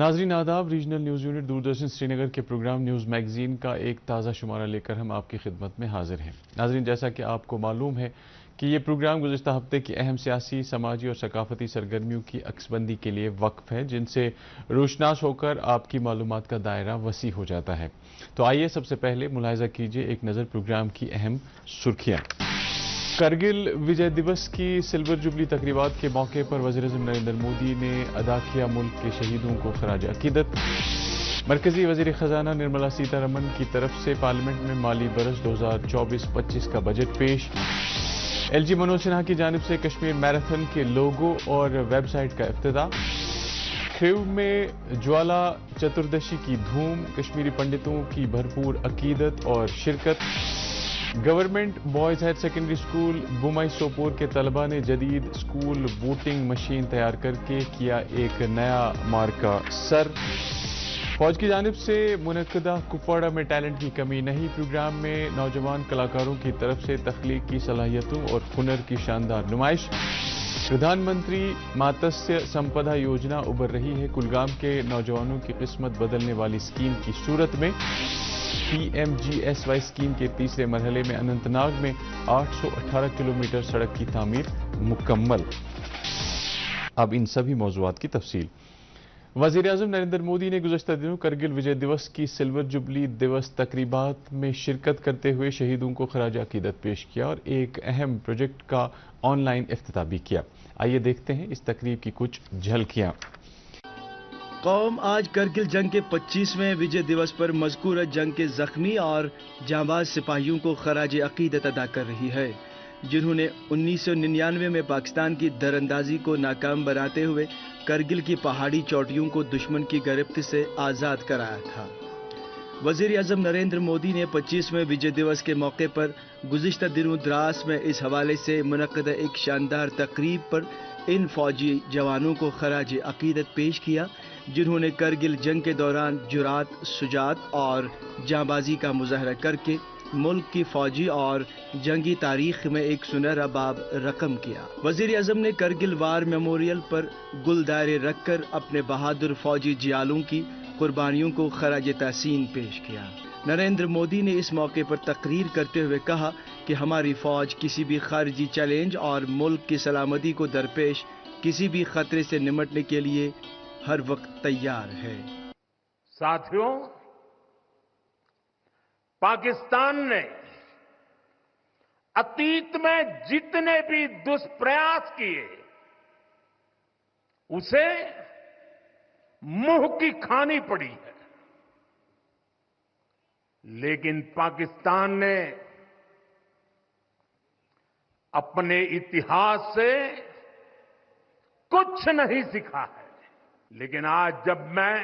ناظرین آداب، regional news unit Doordarshan سری نگر کے پروگرام نیوز میگزین کا ایک تازہ شمارہ لے کر ہم آپ کی خدمت میں حاضر ہیں۔ ناظرین، جیسا کہ آپ کو معلوم ہے کہ یہ پروگرام گزشتہ ہفتے کی اہم سیاسی، سماجی اور ثقافتی سرگرمیوں کی عکس بندی کے لیے وقف ہے، جن سے روشناس ہو کر آپ کی معلومات کا دائرہ وسیع ہو جاتا ہے۔ تو آئیے سب سے پہلے ملاحظہ کیجیے ایک نظر پروگرام کی اہم سرخیاں۔ کرگل وجے دیوس کی سلور جوبلی تقریبات کے موقع پر وزیر اعظم نریندر مودی نے ادا کیا ملک کے شہیدوں کو خراج عقیدت۔ مرکزی وزیر خزانہ نرملا سیتا رمن کی طرف سے پارلیمنٹ میں مالی برس 2024-25 کا بجٹ پیش۔ ایل جی منوج سنہا کی جانب سے کشمیر میراتھن کے لوگو اور ویب سائٹ کا افتتاح۔ کھیو میں جوالا چتردشی کی دھوم، کشمیری پنڈتوں کی بھرپور عقیدت اور شرکت۔ Government boys higher secondary school Bomai Sopore کے طلبہ نے جدید اسکول ووٹنگ مشین تیار کر کے کیا ایک نیا مارکہ سر۔ فوج کی جانب سے منعقدہ کپواڑہ میں ٹیلنٹ کی کمی نہیں، پروگرام میں نوجوان کلاکاروں کی طرف سے تخلیق کی صلاحیتوں اور ہنر کی شاندار نمائش۔ پردھان منتری ماتسیہ سمپدا یوجنا ابھر رہی ہے، کلگام کے نوجوانوں کی قسمت بدلنے والی اسکیم کی صورت میں۔ PMGSY اسکیم کے تیسرے مرحلے میں اننت ناگ میں 818 کلومیٹر سڑک کی تعمیر مکمل۔ اب ان سبھی موضوعات کی تفصیل۔ وزیر اعظم نریندر مودی نے گزشتہ دنوں کرگل وجے دیوس کی سلور جوبلی دیوس تقریبات میں شرکت کرتے ہوئے شہیدوں کو خراج عقیدت پیش کیا اور ایک اہم پروجیکٹ کا آن لائن افتتاح بھی کیا۔ آئیے دیکھتے ہیں اس تقریب کی کچھ جھلکیاں۔ قوم آج کرگل جنگ کے 25ویں وجے دیوس پر مذکورہ جنگ کے زخمی اور جانباز سپاہیوں کو خراج عقیدت ادا کر رہی ہے، جنہوں نے 1999 میں پاکستان کی دراندازی کو ناکام بناتے ہوئے کرگل کی پہاڑی چوٹیوں کو دشمن کی گرفت سے آزاد کرایا تھا۔ وزیر اعظم نریندر مودی نے 25ویں وجے دیوس کے موقع پر گزشتہ دنوں دراس میں اس حوالے سے منعقدہ ایک شاندار تقریب پر ان فوجی جوانوں کو خراج عقیدت پیش کیا، جنہوں نے کرگل جنگ کے دوران جرات، شجاعت اور جانبازی کا مظاہرہ کر کے ملک کی فوجی اور جنگی تاریخ میں ایک سنہرا باب رقم کیا۔ وزیر اعظم نے کرگل وار میموریل پر گل دائرے رکھ کر اپنے بہادر فوجی جیالوں کی قربانیوں کو خراج تحسین پیش کیا۔ نریندر مودی نے اس موقع پر تقریر کرتے ہوئے کہا کہ ہماری فوج کسی بھی خارجی چیلنج اور ملک کی سلامتی کو درپیش کسی بھی خطرے سے نمٹنے کے لیے ہر وقت تیار ہے۔ ساتھیوں، پاکستان نے اتیت میں جتنے بھی دشپریاس کیے اسے منہ کی کھانی پڑی ہے، لیکن پاکستان نے اپنے اتہاس سے کچھ نہیں سیکھا ہے۔ لیکن آج جب میں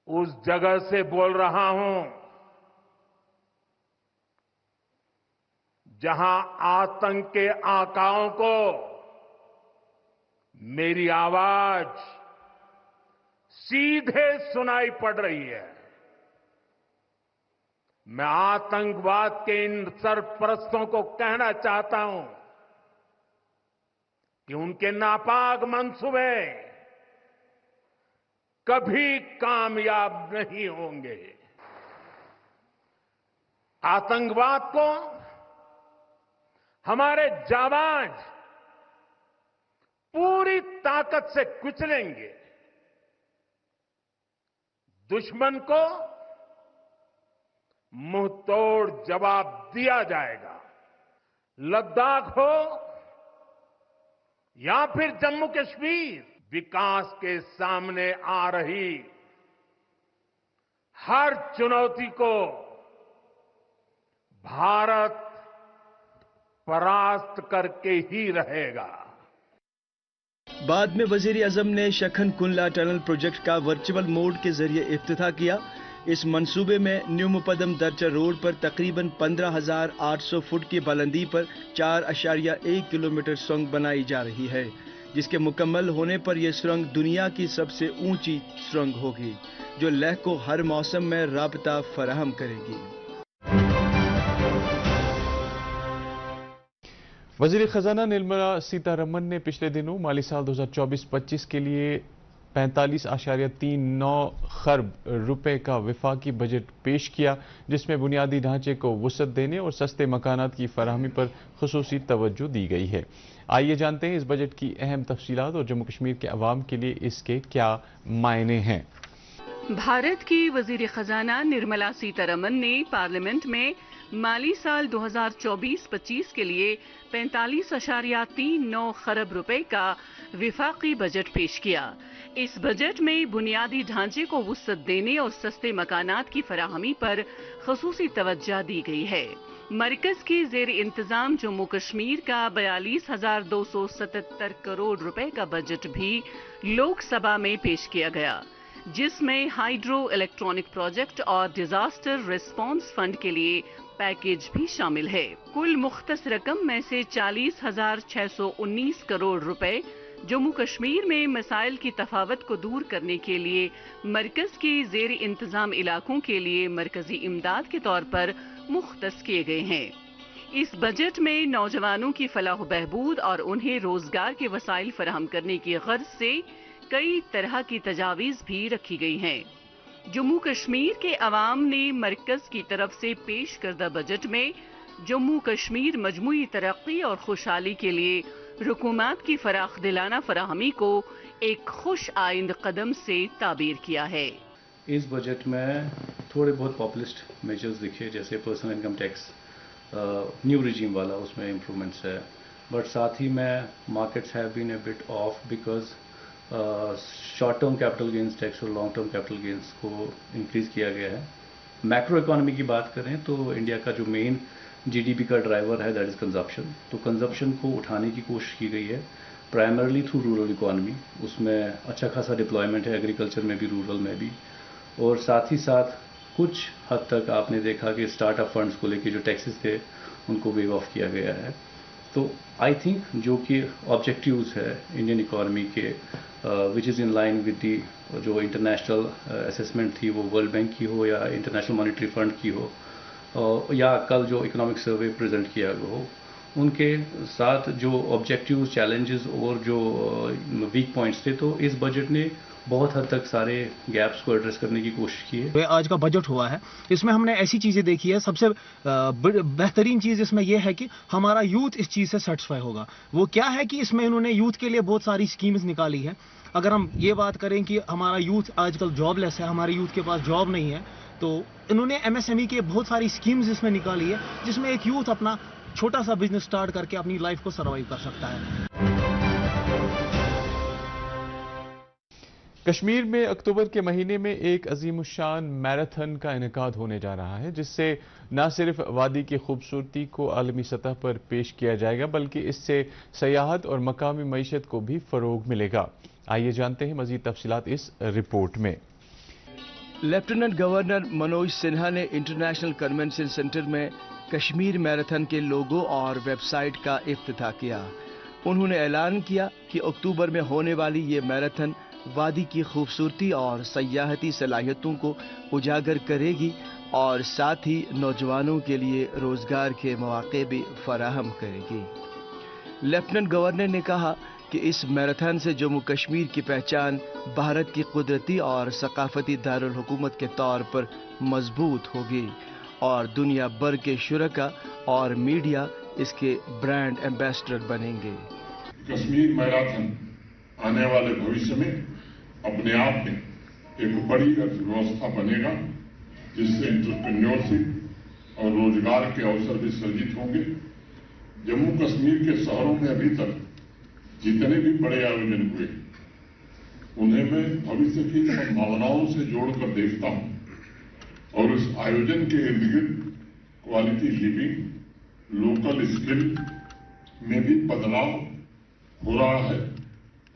اس جگہ سے بول رہا ہوں جہاں آتنک کے آقاؤں کو میری آواز سیدھے سنائی پڑ رہی ہے، میں آتنکواد کے ان سرپرستوں کو کہنا چاہتا ہوں کہ ان کے ناپاک منصوبے کبھی کامیاب نہیں ہوں گے۔ آتنکواد کو ہمارے جانباز پوری طاقت سے کچلیں گے، دشمن کو منہ توڑ جواب دیا جائے گا۔ لداخ ہو یا پھر جموں کشمیر، وکاس کے سامنے آ رہی ہر چنوتی کو بھارت پراست کر کے ہی رہے گا۔ بعد میں وزیر اعظم نے شکھن کنڈلا ٹنل پروجیکٹ کا ورچوئل موڈ کے ذریعے افتتاح کیا۔ اس منصوبے میں نیو پدم درچا روڈ پر تقریباً 15,800 فٹ کی بلندی پر 4.1 کلومیٹر سرنگ بنائی جا رہی ہے، جس کے مکمل ہونے پر یہ سرنگ دنیا کی سب سے اونچی سرنگ ہوگی، جو لیہ کو ہر موسم میں رابطہ فراہم کرے گی۔ وزیر خزانہ نرملا سیتا رمن نے پچھلے دنوں مالی سال 2024-25 کے لیے 45.39 खरब रुपए का वफाकी बजट पेश किया, जिसमें बुनियादी ढांचे को वुसअत देने और सस्ते मकानात की फराहमी पर खुसूसी तवज्जो दी गई है। आइए जानते हैं इस बजट की अहम तफसीलात और जम्मू कश्मीर के अवाम के लिए इसके क्या मायने हैं। भारत की वजीर खजाना निर्मला सीतारमन ने पार्लियामेंट में माली साल 2024-25 के लिए 45.39 खरब रुपए का विफाकी बजट पेश किया। इस बजट में बुनियादी ढांचे को वुसअत देने और सस्ते मकानात की फराहमी पर खसूसी तवज्जो दी गई है। मरकज के जेर इंतजाम जम्मू कश्मीर का 42,277 करोड़ रुपए का बजट भी लोकसभा में पेश किया गया, जिसमें हाइड्रो इलेक्ट्रॉनिक प्रोजेक्ट और डिजास्टर रिस्पांस फंड के लिए पैकेज भी शामिल है। कुल मुख्तस रकम में से 40,619 करोड़ रुपए जम्मू कश्मीर में मसाइल की तफावत को दूर करने के लिए मरकज के जेर इंतजाम इलाकों के लिए मरकजी इमदाद के तौर पर मुख्तस किए गए हैं। इस बजट में नौजवानों की फलाह बहबूद और उन्हें रोजगार के वसाइल फराहम करने की गर्ज से कई तरह की तजावीज भी रखी गई हैं। जम्मू कश्मीर के अवाम ने मरकज की तरफ से पेश करदा बजट में जम्मू कश्मीर मजमूई तरक्की और खुशहाली के लिए हुकूमत की फराख दिलाना फराहमी को एक खुश आइंद कदम से ताबीर किया है। इस बजट में थोड़े बहुत पॉपुलिस्ट मेजर्स दिखे, जैसे personal income tax new regime वाला, उसमें इम्प्रूवमेंट्स है, बट साथ ही में markets have been a bit of because short term capital gains tax और लॉन्ग टर्म कैपिटल गेन्स को इंक्रीज किया गया है। मैक्रो इकोनॉमी की बात करें तो इंडिया का जो मेन जीडीपी का ड्राइवर है दैट इज कंजप्शन, तो कंजप्शन को उठाने की कोशिश की गई है प्राइमरली थ्रू रूरल इकोनॉमी। उसमें अच्छा खासा डिप्लॉयमेंट है एग्रीकल्चर में भी, रूरल में भी, और साथ ही साथ कुछ हद तक आपने देखा कि स्टार्टअप फंड्स को लेके जो टैक्सेस थे उनको वेव ऑफ किया गया है। तो आई थिंक जो कि ऑब्जेक्टिव्स है इंडियन इकोनॉमी के which is in line with the जो इंटरनेशनल असेसमेंट थी, वो वर्ल्ड बैंक की हो या इंटरनेशनल मॉनेटरी फंड की हो या कल जो इकोनॉमिक सर्वे प्रेजेंट किया गया हो, उनके साथ जो ऑब्जेक्टिव्स, चैलेंजेस और जो वीक पॉइंट्स थे, तो इस बजट ने बहुत हद तक सारे गैप्स को एड्रेस करने की कोशिश की है। आज का बजट हुआ है, इसमें हमने ऐसी चीज़ें देखी है, सबसे बेहतरीन चीज़ इसमें यह है कि हमारा यूथ इस चीज़ से सेटिस्फाई होगा। वो क्या है कि इसमें इन्होंने यूथ के लिए बहुत सारी स्कीम्स निकाली है। अगर हम ये बात करें कि हमारा यूथ आजकल जॉबलेस है, हमारे यूथ के पास जॉब नहीं है, तो इन्होंने एमएसएमई के बहुत सारी स्कीम्स इसमें निकाली है, जिसमें एक यूथ अपना छोटा सा बिजनेस स्टार्ट करके अपनी लाइफ को सर्वाइव कर सकता है। कश्मीर में अक्टूबर के महीने में एक अजीमुशान मैराथन का इनेकाद होने जा रहा है, जिससे न सिर्फ वादी की खूबसूरती को आलमी सतह पर पेश किया जाएगा, बल्कि इससे सयाहत और मकामी मईशत को भी फरोग मिलेगा। आइए जानते हैं मजीद तफसीलात इस रिपोर्ट में। लेफ्टिनेंट गवर्नर मनोज सिन्हा ने इंटरनेशनल कन्वेंशन सेंटर में कश्मीर मैराथन के लोगो और वेबसाइट का इफ्तिताह किया। उन्होंने ऐलान किया कि अक्टूबर में होने वाली ये मैराथन वादी की खूबसूरती और सयाहती सलाहियतों को उजागर करेगी और साथ ही नौजवानों के लिए रोजगार के मौके भी फराहम करेगी। लेफ्टिनेंट गवर्नर ने कहा कि इस मैराथन से जम्मू कश्मीर की पहचान भारत की कुदरती और सकाफती दारुल हुकूमत के तौर पर मजबूत होगी और दुनिया भर के शुरका और मीडिया इसके ब्रांड एम्बेसडर बनेंगे। कश्मीर मैराथन आने वाले भविष्य में अपने आप में एक बड़ी अर्थव्यवस्था बनेगा, जिससे एंटरप्रेन्योरशिप और रोजगार के अवसर भी सृजित होंगे। जम्मू कश्मीर के शहरों में अभी तक जितने भी बड़े आयोजन हुए, उन्हें मैं भविष्य की संभावनाओं से जोड़कर देखता हूं और उस आयोजन के इर्द गिर्द क्वालिटी लिविंग, लोकल स्किल में भी बदलाव हो रहा है।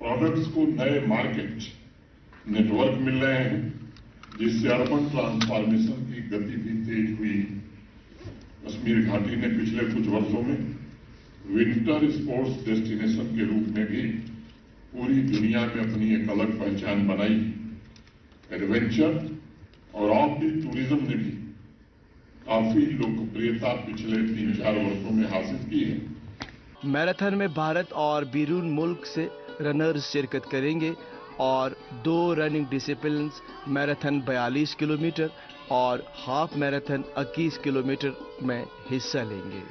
प्रोडक्ट्स को नए मार्केट नेटवर्क मिल रहे हैं, जिससे अर्बन ट्रांसफॉर्मेशन की गति भी तेज हुई। कश्मीर घाटी ने पिछले कुछ वर्षों में विंटर स्पोर्ट्स डेस्टिनेशन के रूप में भी पूरी दुनिया में अपनी एक अलग पहचान बनाई। एडवेंचर और ऑफ बीट टूरिज्म ने भी काफी लोकप्रियता पिछले 3-4 वर्षों में हासिल की है। मैराथन में भारत और बैरून मुल्क से रनर्स शिरकत करेंगे और 2 रनिंग डिसिप्लिन्स मैराथन 42 किलोमीटर और हाफ मैराथन 21 किलोमीटर में हिस्सा लेंगे।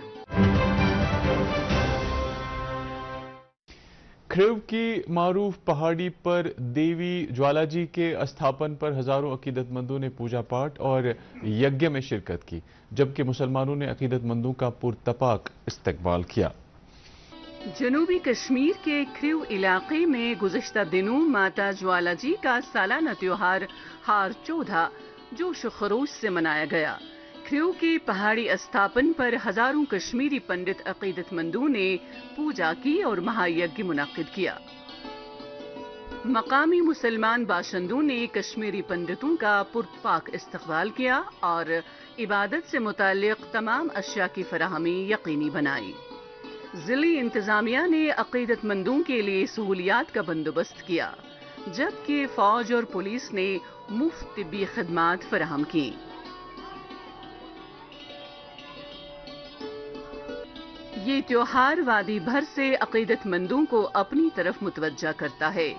खृव की मारूफ पहाड़ी पर देवी ज्वालाजी के स्थापन पर हजारों अकीदतमंदों ने पूजा पाठ और यज्ञ में शिरकत की, जबकि मुसलमानों ने अकीदतमंदों का पुरतपाक इस्तकबाल किया। जनूबी कश्मीर के खृव इलाके में गुज़िश्ता दिनों माता ज्वालाजी का सालाना त्योहार हार चौधा जोश खरोश से मनाया गया। खृव के पहाड़ी स्थापन पर हजारों कश्मीरी पंडित अकीदतमंदों ने पूजा की और महायज्ञ मुनाकिद किया। मकामी मुसलमान बाशिंदों ने कश्मीरी पंडितों का पुरतपाक इस्तकबाल किया और इबादत से मुताल्लिक तमाम अशिया की फराहमी यकीनी बनाई। जिली इंतजामिया ने अकीदतमंदों के लिए सहूलियात का बंदोबस्त किया, जबकि फौज और पुलिस ने मुफ्त तिब्बी खिदमात फराहम की। ये त्योहार वादी भर से अकीदतमंदों को अपनी तरफ मुतवज्जा करता है।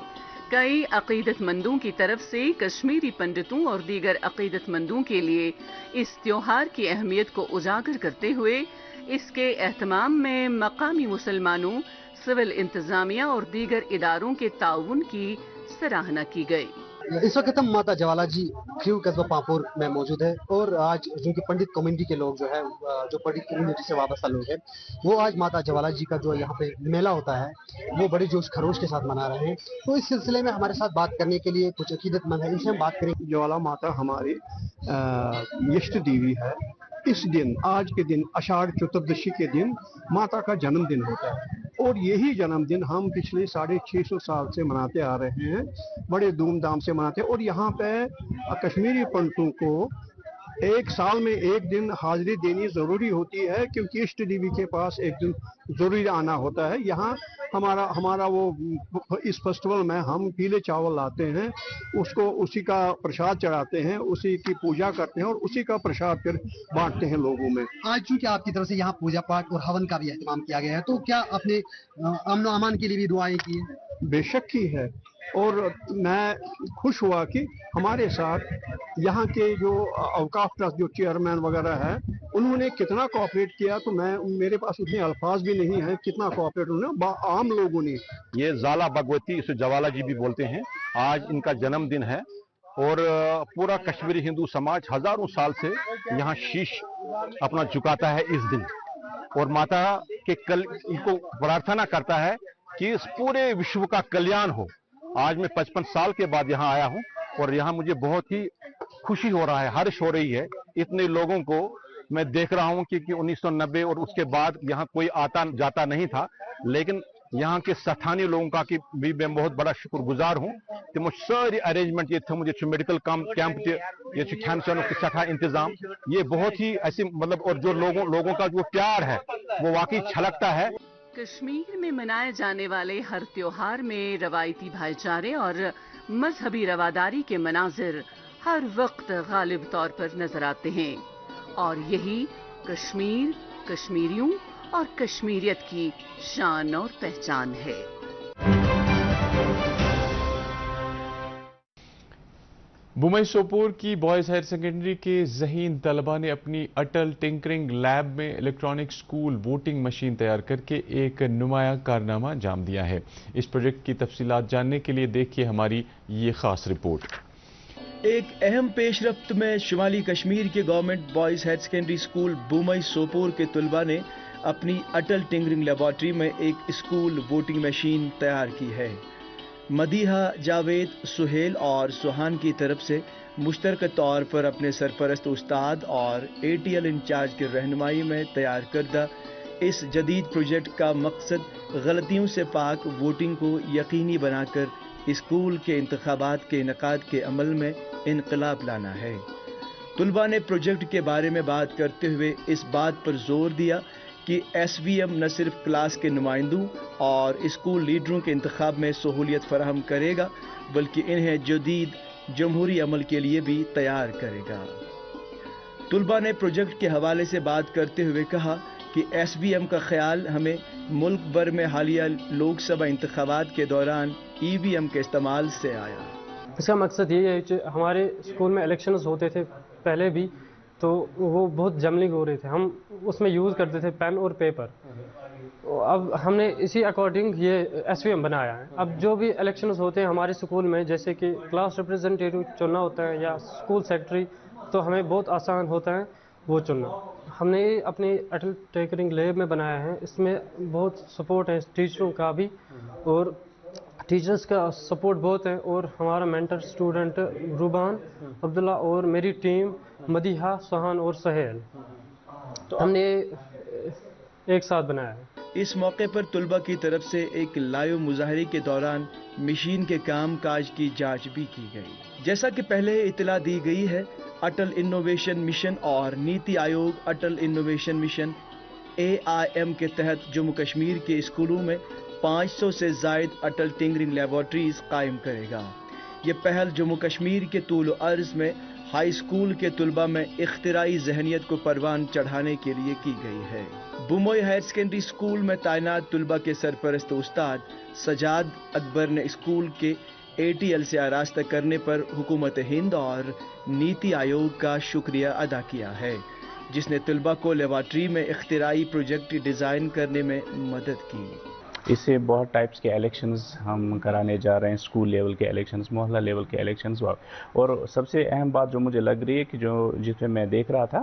कई अकीदतमंदों की तरफ से कश्मीरी पंडितों और दीगर अकीदतमंदों के लिए इस त्योहार की अहमियत को उजागर करते हुए इसके एहतमाम में मकामी मुसलमानों, सिविल इंतजामिया और दीगर इदारों के ताउन की सराहना की गई। इस वक्त हम माता ज्वालाजी खृव कस्बा पांपोर में मौजूद है और आज जो कि पंडित कम्युनिटी के लोग जो है, जो पंडित कम्युनिटी से वाबस्ता लोग हैं, वो आज माता ज्वालाजी का जो यहाँ पे मेला होता है वो बड़े जोश खरोश के साथ मना रहे हैं। तो इस सिलसिले में हमारे साथ बात करने के लिए कुछ अकीदतमंद है, इनसे हम बात करेंगे। ज्वाला माता हमारी इष्ट देवी है। इस दिन, आज के दिन, आषाढ़ चतुर्दशी के दिन माता का जन्मदिन होता है और यही जन्मदिन हम पिछले 650 साल से मनाते आ रहे हैं, बड़े धूमधाम से मनाते हैं। और यहाँ पे कश्मीरी पंडितों को एक साल में एक दिन हाजिरी देनी जरूरी होती है, क्योंकि इष्ट देवी के पास एक दिन जरूरी आना होता है। यहाँ हमारा वो इस फेस्टिवल में हम पीले चावल लाते हैं, उसको उसी का प्रसाद चढ़ाते हैं, उसी की पूजा करते हैं और उसी का प्रसाद फिर बांटते हैं लोगों में। आज चूंकि आपकी तरफ से यहाँ पूजा पाठ और हवन का भी एहतमाम किया गया है, तो क्या आपने अमन व अमान के लिए भी दुआएं की हैं? बेशक की है और मैं खुश हुआ कि हमारे साथ यहाँ के जो अवकाफ ट्रस्ट जो चेयरमैन वगैरह है, उन्होंने कितना कोऑपरेट किया, तो मेरे पास उतने अल्फाज भी नहीं है कितना कोऑपरेट उन्होंने आम लोगों ने। ये ज़ाला भगवती, इसे ज्वाला जी भी बोलते हैं, आज इनका जन्मदिन है और पूरा कश्मीरी हिंदू समाज हजारों साल से यहाँ शीश अपना झुकाता है इस दिन और माता के इनको प्रार्थना करता है कि इस पूरे विश्व का कल्याण हो। आज मैं 55 साल के बाद यहाँ आया हूँ और यहाँ मुझे बहुत ही खुशी हो रहा है, हर्ष हो रही है। इतने लोगों को मैं देख रहा हूँ कि 1990 और उसके बाद यहाँ कोई आता जाता नहीं था, लेकिन यहाँ के स्थानीय लोगों का कि भी मैं बहुत बड़ा शुक्रगुजार हूँ कि मुझे सारी अरेंजमेंट ये थे, मुझे मेडिकल कैंप ये खान चैनों की सठा इंतजाम, ये बहुत ही ऐसी मतलब, और जो लोगों का जो प्यार है वो वाकई छलकता है। कश्मीर में मनाए जाने वाले हर त्योहार में रवायती भाईचारे और मजहबी रवादारी के मनाजिर हर वक्त गालिब तौर पर नजर आते हैं और यही कश्मीर, कश्मीरियों और कश्मीरियत की शान और पहचान है। बुमई सोपोर की बॉयज हायर सेकेंडरी के ज़हीन तलबा ने अपनी अटल टिंकरिंग लैब में इलेक्ट्रॉनिक स्कूल वोटिंग मशीन तैयार करके एक नुमाया कारनामा अंजाम दिया है। इस प्रोजेक्ट की तफसीलात जानने के लिए देखिए हमारी ये खास रिपोर्ट। एक अहम पेशरफ्त में शुमाली कश्मीर के government boys higher secondary school Bomai Sopore के तलबा ने अपनी अटल टिंकरिंग लेबॉर्ट्री में एक स्कूल वोटिंग मशीन तैयार की है। मदीहा, जावेद, सुहेल और सुहान की तरफ से मुश्तरका तौर पर अपने सरपरस्त उस्ताद और ATL इंचार्ज की रहनुमाई में तैयार करदा इस जदीद प्रोजेक्ट का मकसद गलतियों से पाक वोटिंग को यकीनी बनाकर स्कूल के इंतखाबात के इनेकाद के अमल में इनकलाब लाना है। तलबा ने प्रोजेक्ट के बारे में बात करते हुए इस बात पर जोर दिया कि SVM न सिर्फ क्लास के नुमाइंदों और स्कूल लीडरों के इंतखाब में सहूलियत फराहम करेगा, बल्कि इन्हें जदीद जमहूरी अमल के लिए भी तैयार करेगा। तलबा ने प्रोजेक्ट के हवाले से बात करते हुए कहा کہ SBM کا خیال ہمیں ملک بھر میں حالیہ لوک سبھا انتخابات کے دوران EVM کے استعمال سے آیا۔ اس کا مقصد یہ ہے کہ ہمارے اسکول میں الیکشنز ہوتے تھے پہلے بھی، تو وہ بہت جملنگ ہو رہے تھے، ہم اس میں یوز کرتے تھے پین اور پیپر۔ اب ہم نے اسی اکارڈنگ یہ SVM بنایا ہے۔ اب جو بھی الیکشنز ہوتے ہیں ہمارے اسکول میں، جیسے کہ کلاس ریپرزنٹیٹیو چننا ہوتا ہے یا اسکول سیکرٹری، تو ہمیں بہت آسان ہوتا ہے وہ چننا۔ ہم نے اپنی اٹل ٹیکرنگ لیب میں بنایا ہے، اس میں بہت سپورٹ ہے ٹیچروں کا بھی، اور ٹیچرز کا سپورٹ بہت ہے، اور ہمارا مینٹر اسٹوڈنٹ روبان عبداللہ اور میری ٹیم مدیحہ، سہان اور سہیل، ہم نے ایک ساتھ بنایا ہے۔ اس موقع پر طلبہ کی طرف سے ایک لائیو مظاہرے کے دوران مشین کے کام کاج کی جانچ بھی کی گئی۔ جیسا کہ پہلے اطلاع دی گئی ہے، اٹل انوویشن مشن اور NITI Aayog Atal innovation mission AIM کے تحت جموں کشمیر کے اسکولوں میں 500 سے زائد اٹل ٹنکرنگ لیبارٹریز قائم کرے گا۔ یہ پہل جموں کشمیر کے طول و عرض میں ہائی اسکول کے طلبہ میں اختراعی ذہنیت کو پروان چڑھانے کے لیے کی گئی ہے۔ بموئی ہائر سیکنڈری اسکول میں تعینات طلبہ کے سرپرست استاد سجاد اکبر نے اسکول کے ATL سے آراستہ کرنے پر حکومت ہند اور نیتی آیوگ کا شکریہ ادا کیا ہے، جس نے طلبہ کو لیبارٹری میں اختراعی پروجیکٹ ڈیزائن کرنے میں مدد کی۔ اس سے بہت ٹائپس کے الیکشنز ہم کرانے جا رہے ہیں، اسکول لیول کے الیکشنز، محلہ لیول کے الیکشنز، اور سب سے اہم بات جو مجھے لگ رہی ہے کہ جس میں دیکھ رہا تھا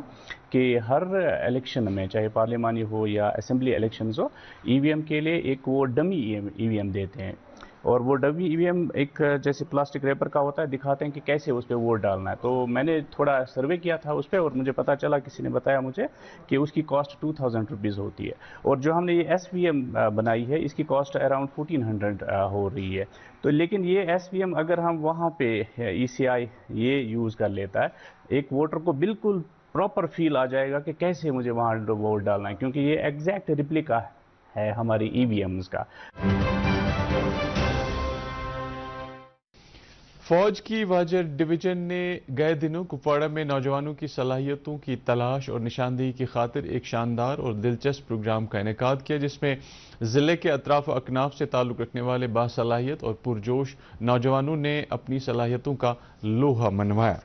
کہ ہر الیکشن میں، چاہے پارلیمانی ہو یا اسمبلی الیکشنز ہو، EVM کے لیے ایک وہ ڈمی EVM دیتے ہیں، اور وہ ڈمی EVM ایک جیسے پلاسٹک ریپر کا ہوتا ہے، دکھاتے ہیں کہ کیسے اس پہ ووٹ ڈالنا ہے۔ تو میں نے تھوڑا سروے کیا تھا اس پہ، اور مجھے پتا چلا، کسی نے بتایا مجھے کہ اس کی کاسٹ 2000 روپیز ہوتی ہے، اور جو ہم نے یہ SVM بنائی ہے اس کی کاسٹ اراؤنڈ 1400 ہو رہی ہے۔ تو لیکن یہ SVM اگر ہم وہاں پہ ECI یہ یوز کر لیتا ہے، ایک ووٹر کو بالکل پراپر فیل آ جائے گا کہ کیسے مجھے وہاں ووٹ ڈالنا ہے، کیونکہ یہ ایگزیکٹ ریپلیکا ہے ہماری EVMs کا۔ فوج کی واجر ڈویژن نے گئے دنوں کپواڑہ میں نوجوانوں کی صلاحیتوں کی تلاش اور نشاندہی کی خاطر ایک شاندار اور دلچسپ پروگرام کا انعقاد کیا، جس میں ضلع کے اطراف و اکناف سے تعلق رکھنے والے باصلاحیت اور پرجوش نوجوانوں نے اپنی صلاحیتوں کا لوہا منوایا۔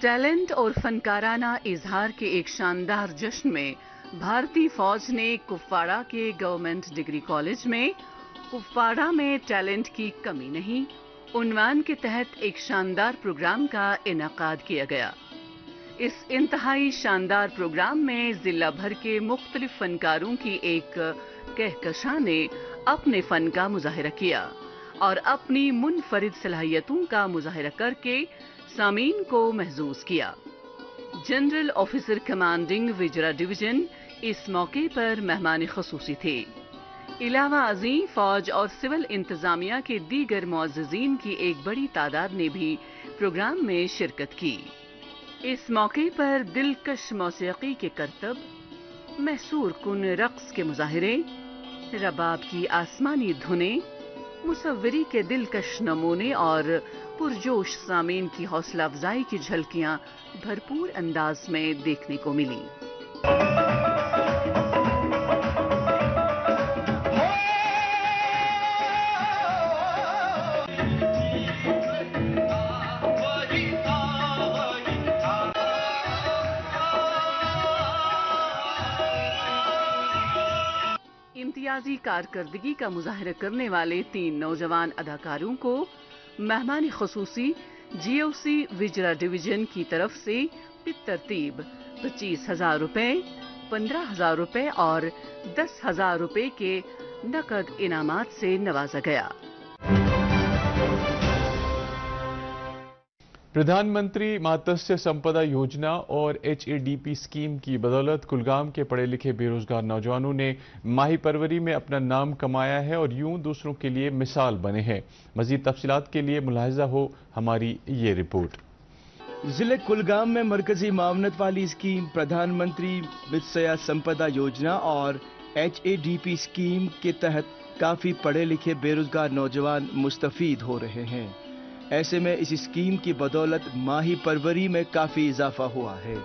ٹیلنٹ اور فنکارانہ اظہار کے ایک شاندار جشن میں بھارتی فوج نے کپواڑہ کے گورنمنٹ ڈگری کالج میں کپواڑہ میں ٹیلنٹ کی کمی نہیں عنوان کے تحت ایک شاندار پروگرام کا انعقاد کیا گیا۔ اس انتہائی شاندار پروگرام میں ضلع بھر کے مختلف فنکاروں کی ایک کہکشاں نے اپنے فن کا مظاہرہ کیا اور اپنی منفرد صلاحیتوں کا مظاہرہ کر کے سامعین کو محظوظ کیا۔ General officer commanding Vajra division اس موقع پر مہمان خصوصی تھے۔ علاوہ ازیں فوج اور سول انتظامیہ کے دیگر معززین کی ایک بڑی تعداد نے بھی پروگرام میں شرکت کی۔ اس موقع پر دلکش موسیقی کے کرتب، محصور کن رقص کے مظاہرے، رباب کی آسمانی دھنیں، مصوری کے دلکش نمونے اور پرجوش سامعین کی حوصلہ افزائی کی جھلکیاں بھرپور انداز میں دیکھنے کو ملی۔ امتیازی کارکردگی کا مظاہرہ کرنے والے 3 نوجوان اداکاروں کو مہمان خصوصی GOC وجرا ڈویژن کی طرف سے بالترتیب 25,000 روپے، 15,000 روپے اور 10,000 روپے کے نقد انعامات سے نوازا گیا۔ پردھان منتری ماتسیہ سمپدا یوجنا اور HADP اسکیم کی بدولت کلگام کے پڑھے لکھے بے روزگار نوجوانوں نے ماہی پروری میں اپنا نام کمایا ہے اور یوں دوسروں کے لیے مثال بنے ہیں۔ مزید تفصیلات کے لیے ملاحظہ ہو ہماری یہ رپورٹ۔ ضلع کلگام میں مرکزی معاونت والی اسکیم پردھان منتری ماتسیہ سمپدا یوجنا اور HADP اسکیم کے تحت کافی پڑھے لکھے بے روزگار نوجوان مستفید ہو رہے ہیں۔ ایسے میں اس اسکیم کی بدولت ماہی پروری میں کافی اضافہ ہوا ہے۔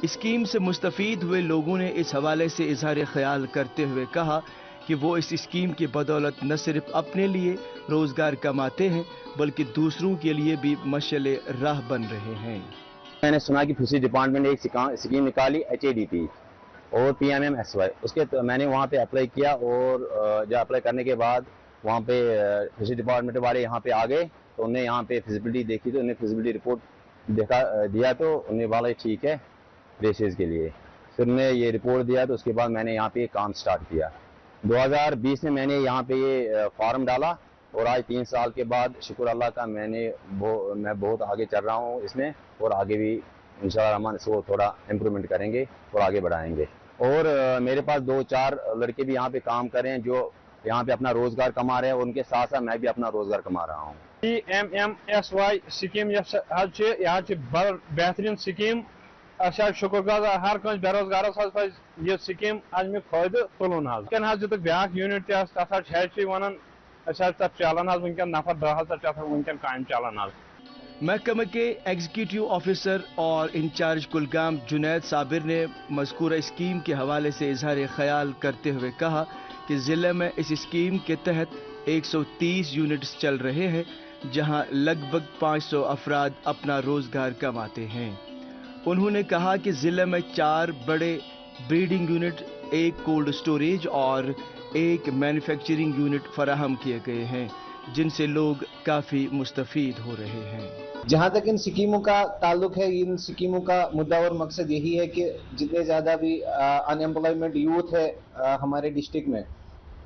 स्कीम से मुस्तफीद हुए लोगों ने इस हवाले से इजहार ख्याल करते हुए कहा कि वो इस स्कीम की बदौलत न सिर्फ अपने लिए रोजगार कमाते हैं बल्कि दूसरों के लिए भी मशाल राह बन रहे हैं। मैंने सुना कि फिशरी डिपार्टमेंट ने एक स्कीम निकाली HADP और PMMSY, उसके तो मैंने वहाँ पे अप्लाई किया और जब अप्लाई करने के बाद वहाँ पे फिशरी डिपार्टमेंट वाले यहाँ पे आ गए तो उन्हें यहाँ पे फिजिबिलिटी देखी तो उन्हें फिजिबिलिटी रिपोर्ट दिया तो उन्हें बोला ठीक है रेसेस के लिए। फिर उन्हें ये रिपोर्ट दिया तो उसके बाद मैंने यहाँ पे काम स्टार्ट किया। 2020 में मैंने यहाँ पे ये फॉर्म डाला और आज 3 साल के बाद शुक्र अल्लाह का मैं बहुत आगे चल रहा हूँ इसमें और आगे भी इंशाअल्लाह रहमान इसको थोड़ा इम्प्रूवमेंट करेंगे और आगे बढ़ाएंगे। और मेरे पास 2-4 लड़के भी यहाँ पे काम कर रहे हैं जो यहाँ पे अपना रोजगार कमा रहे हैं और उनके साथ साथ मैं भी अपना रोजगार कमा रहा हूँ। PMMSY स्कीम बेहतरीन स्कीम शुक्रगुजार हर कह बेरोजगार यह स्कीम अमिक फायदे तुलन दिख ब्या यूनिट तथ वन चलान वनकन नफर 10 वनकन काम चलान। महकमे के एग्जीक्यूटिव ऑफिसर और इंचार्ज कुलगाम जुनैद साबिर ने मज़कूरा स्कीम के हवाले से इजहार ख्याल करते हुए कहा कि ज़िले में इस स्कीम के तहत 130 यूनिट्स चल रहे हैं जहां लगभग 500 अफराद अपना रोजगार कमाते हैं। उन्होंने कहा कि ज़िले में 4 बड़े ब्रीडिंग यूनिट, 1 कोल्ड स्टोरेज और 1 मैन्युफैक्चरिंग यूनिट फराहम किए गए हैं जिनसे लोग काफ़ी मुस्तफ़ीद हो रहे हैं। जहाँ तक इन स्कीमों का ताल्लुक है, इन स्कीमों का मुद्दा और मकसद यही है कि जितने ज़्यादा भी अनएम्प्लॉयमेंट यूथ है हमारे डिस्ट्रिक्ट में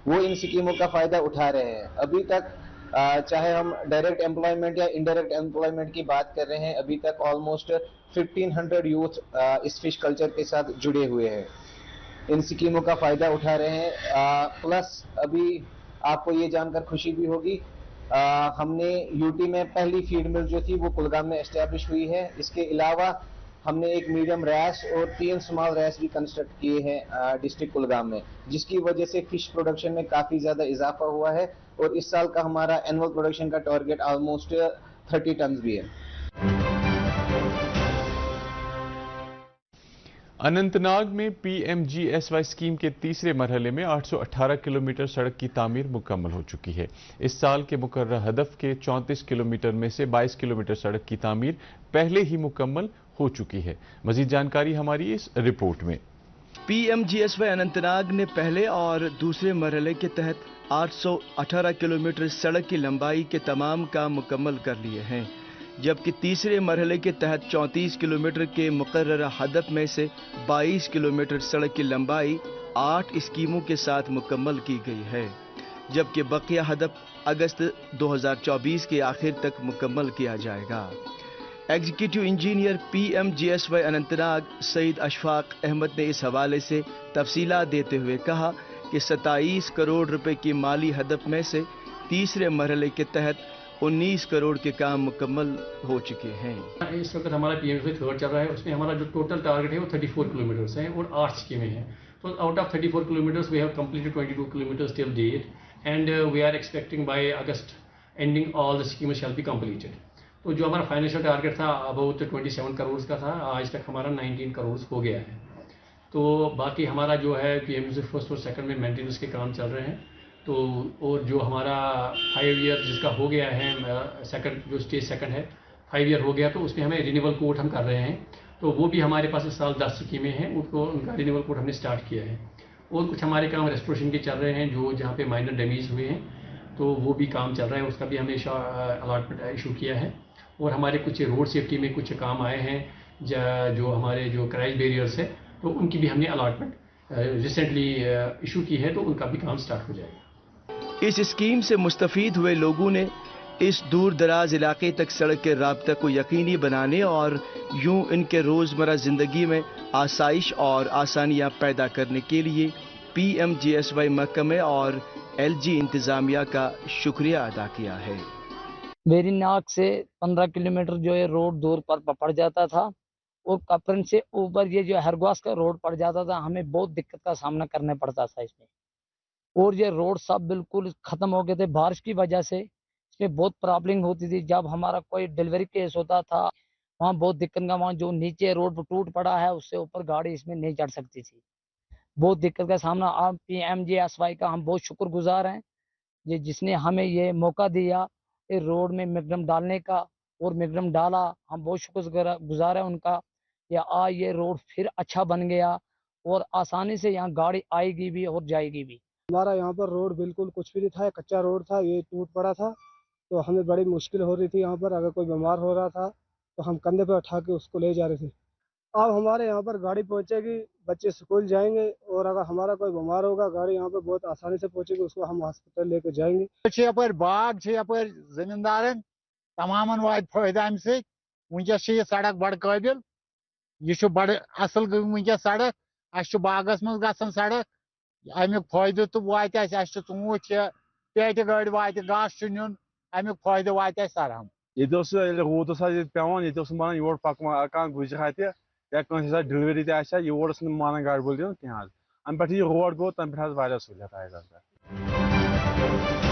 वो इन स्कीमों का फ़ायदा उठा रहे हैं। अभी तक चाहे हम डायरेक्ट एम्प्लॉयमेंट या इनडायरेक्ट एम्प्लॉयमेंट की बात कर रहे हैं, अभी तक ऑलमोस्ट 1500 यूथ इस फिश कल्चर के साथ जुड़े हुए हैं, इन स्कीमों का फ़ायदा उठा रहे हैं। प्लस अभी आपको ये जानकर खुशी भी होगी हमने यूटी में पहली फीड मिल जो थी वो कुलगाम में एस्टेब्लिश हुई है। इसके अलावा हमने एक मीडियम रैस और 3 स्मॉल रैस भी कंस्ट्रक्ट किए हैं डिस्ट्रिक्ट कुलगाम में, जिसकी वजह से फिश प्रोडक्शन में काफ़ी ज़्यादा इजाफा हुआ है और इस साल का हमारा एनुअल प्रोडक्शन का टारगेट ऑलमोस्ट 30 टन भी है। अनंतनाग में PMGSY स्कीम के तीसरे मरहले में 818 किलोमीटर सड़क की तामीर मुकम्मल हो चुकी है। इस साल के मुकर्रर हदफ के 34 किलोमीटर में से 22 किलोमीटर सड़क की तामीर पहले ही मुकम्मल हो चुकी है। मजीद जानकारी हमारी इस रिपोर्ट में। PMGSY अनंतनाग ने पहले और दूसरे मरहले के तहत 818 किलोमीटर सड़क की लंबाई के तमाम काम मुकम्मल कर लिए हैं, जबकि तीसरे मरहले के तहत 34 किलोमीटर के मुकर्रर हदफ में से 22 किलोमीटर सड़क की लंबाई 8 स्कीमों के साथ मुकम्मल की गई है, जबकि बकिया हदफ अगस्त 2024 के आखिर तक मुकम्मल किया जाएगा। Executive engineer PMGSY Anantnag Syed Ashfaq Ahmed ने इस हवाले से तफसीलात देते हुए कहा कि 27 करोड़ रुपए की माली हदफ में से तीसरे मरहले के तहत 19 करोड़ के काम मुकम्मल हो चुके हैं। इस वक्त हमारा PMGSY थर्ड चल रहा है, उसमें हमारा जो टोटल टारगेट है वो 34 किलोमीटर्स है और 8 स्कीमें हैं। तो out of 34 kilometres we have completed 22 kilometres till date and we are expecting by August ending all the schemes shall be completed. तो जो हमारा फाइनेंशियल टारगेट था अबाउट 27 करोड़ का था, आज तक हमारा 19 करोड़ हो गया है। तो बाकी हमारा जो है PMGSY फर्स्ट और सेकंड में मेंटेनेंस के काम चल रहे हैं। तो और जो हमारा 5 ईयर जिसका हो गया है सेकंड जो स्टेज सेकंड है 5 ईयर हो गया, तो उसमें हमें रिन्यूअल कोड हम कर रहे हैं। तो वो भी हमारे पास इस साल 10 स्कीमें हैं, उनका रिन्यूअल कोड हमने स्टार्ट किया है। और कुछ हमारे काम रेस्टोरेशन के चल रहे हैं जो जहाँ पे माइनर डैमेज हुए हैं, तो वो भी काम चल रहा है, उसका भी हमने अलॉटमेंट इशू किया है। और हमारे कुछ रोड सेफ्टी में कुछ काम आए हैं जो हमारे जो क्रैश बैरियर्स है, तो उनकी भी हमने अलॉटमेंट रिसेंटली इशू की है, तो उनका भी काम स्टार्ट हो जाएगा। इस स्कीम से मुस्तफीद हुए लोगों ने इस दूर दराज इलाके तक सड़क के राब्ते को यकीनी बनाने और यूं इनके रोज़मर्रा ज़िंदगी में आसाइश और आसानियां पैदा करने के लिए PMGSY महकमे और LG इंतज़ामिया का शुक्रिया अदा किया है। वेरीनाग से 15 किलोमीटर जो है रोड दूर पर पड़ जाता था और कपरन से ऊपर ये जो हरग्वास का रोड पड़ जाता था, हमें बहुत दिक्कत का सामना करना पड़ता था इसमें। और ये रोड सब बिल्कुल ख़त्म हो गए थे बारिश की वजह से, इसमें बहुत प्रॉब्लम होती थी। जब हमारा कोई डिलीवरी केस होता था, वहाँ बहुत दिक्कत का, वहाँ जो नीचे रोड पर टूट पड़ा है उससे ऊपर गाड़ी इसमें नहीं चढ़ सकती थी, बहुत दिक्कत का सामना। आप PMGSY का हम बहुत शुक्रगुजार हैं, ये जिसने हमें ये मौका दिया इस रोड में मैग्डम डालने का, और मैग्डम डाला, हम बहुत शुक्रगुजार हैं उनका। आज ये रोड फिर अच्छा बन गया और आसानी से यहाँ गाड़ी आएगी भी और जाएगी भी। हमारा यहाँ पर रोड बिल्कुल कुछ भी नहीं था, कच्चा रोड था, ये टूट पड़ा था, तो हमें बड़ी मुश्किल हो रही थी यहाँ पर। अगर कोई बीमार हो रहा था तो हम कंधे पर उठा के उसको ले जा रहे थे। अब हमारे यहाँ पर गाड़ी पहुँचेगी, बच्चे स्कूल जाएंगे, और अगर हमारा कोई बीमार होगा गाड़ी यहाँ पर बहुत आसानी से पहुँचेगी, उसको हम हॉस्पिटल लेके जाएंगे। यपर बाग यपर जमींदारन तमामन वात फायदा अम वनकस ये सड़क बड़ काबिल, यह बड़ असल वनकस सड़क, अस बागस मज गसन सड़क, अमुक फायदे तो वात ऊँट पेट गाड़ी वात घास नुन, अमुक फायदे वात सराहम। ये रूद पेवान ये माना योर पकान गुजरा या डिलीवरी योर माना गाड़ी बोल दिन कह अम पे रोड गो तम पे सहूलियत आयी।